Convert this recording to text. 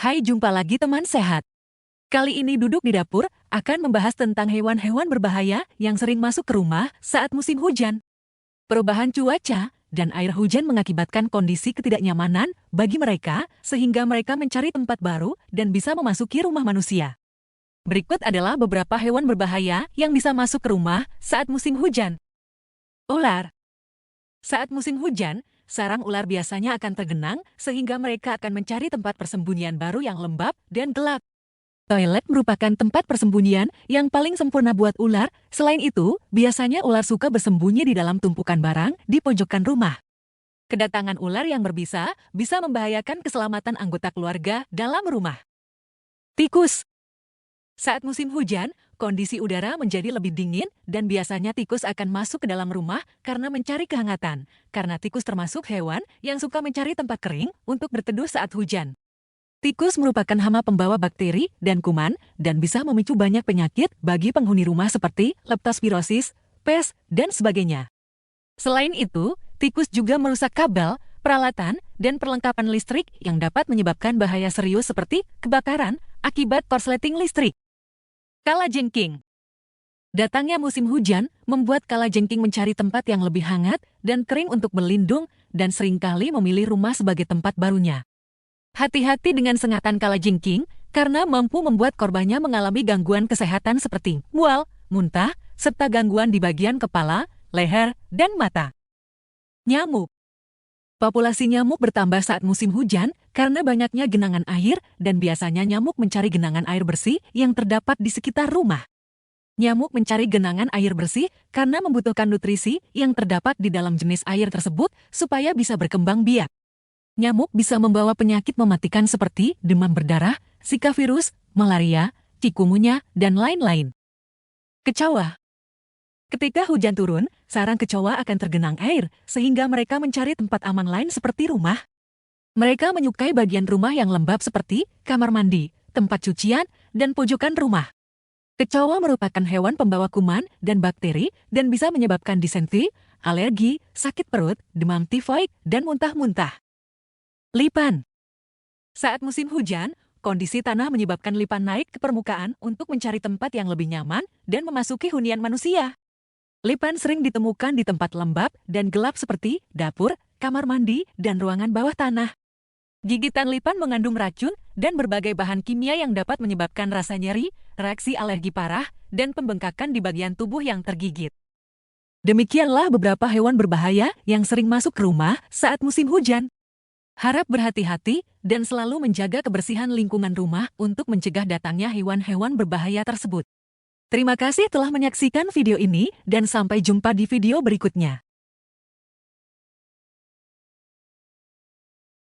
Hai, jumpa lagi teman sehat. Kali ini duduk di dapur akan membahas tentang hewan-hewan berbahaya yang sering masuk ke rumah saat musim hujan. Perubahan cuaca dan air hujan mengakibatkan kondisi ketidaknyamanan bagi mereka sehingga mereka mencari tempat baru dan bisa memasuki rumah manusia. Berikut adalah beberapa hewan berbahaya yang bisa masuk ke rumah saat musim hujan. Ular. Saat musim hujan, sarang ular biasanya akan tergenang sehingga mereka akan mencari tempat persembunyian baru yang lembab dan gelap. Toilet merupakan tempat persembunyian yang paling sempurna buat ular. Selain itu, biasanya ular suka bersembunyi di dalam tumpukan barang di pojokan rumah. Kedatangan ular yang berbisa bisa membahayakan keselamatan anggota keluarga dalam rumah. Tikus. Saat musim hujan, kondisi udara menjadi lebih dingin dan biasanya tikus akan masuk ke dalam rumah karena mencari kehangatan. Karena tikus termasuk hewan yang suka mencari tempat kering untuk berteduh saat hujan. Tikus merupakan hama pembawa bakteri dan kuman dan bisa memicu banyak penyakit bagi penghuni rumah seperti leptospirosis, pes, dan sebagainya. Selain itu, tikus juga merusak kabel, peralatan, dan perlengkapan listrik yang dapat menyebabkan bahaya serius seperti kebakaran akibat korsleting listrik. Kalajengking. Datangnya musim hujan membuat kalajengking mencari tempat yang lebih hangat dan kering untuk berlindung dan seringkali memilih rumah sebagai tempat barunya. Hati-hati dengan sengatan kalajengking karena mampu membuat korbannya mengalami gangguan kesehatan seperti mual, muntah, serta gangguan di bagian kepala, leher, dan mata. Nyamuk. Populasi nyamuk bertambah saat musim hujan karena banyaknya genangan air dan biasanya nyamuk mencari genangan air bersih yang terdapat di sekitar rumah. Nyamuk mencari genangan air bersih karena membutuhkan nutrisi yang terdapat di dalam jenis air tersebut supaya bisa berkembang biak. Nyamuk bisa membawa penyakit mematikan seperti demam berdarah, Zika virus, malaria, cikungunya, dan lain-lain. Kecoa. Ketika hujan turun, sarang kecoa akan tergenang air, sehingga mereka mencari tempat aman lain seperti rumah. Mereka menyukai bagian rumah yang lembab seperti kamar mandi, tempat cucian, dan pojokan rumah. Kecoa merupakan hewan pembawa kuman dan bakteri dan bisa menyebabkan disentri, alergi, sakit perut, demam tifoid, dan muntah-muntah. Lipan. Saat musim hujan, kondisi tanah menyebabkan lipan naik ke permukaan untuk mencari tempat yang lebih nyaman dan memasuki hunian manusia. Lipan sering ditemukan di tempat lembab dan gelap seperti dapur, kamar mandi, dan ruangan bawah tanah. Gigitan lipan mengandung racun dan berbagai bahan kimia yang dapat menyebabkan rasa nyeri, reaksi alergi parah, dan pembengkakan di bagian tubuh yang tergigit. Demikianlah beberapa hewan berbahaya yang sering masuk ke rumah saat musim hujan. Harap berhati-hati dan selalu menjaga kebersihan lingkungan rumah untuk mencegah datangnya hewan-hewan berbahaya tersebut. Terima kasih telah menyaksikan video ini dan sampai jumpa di video berikutnya.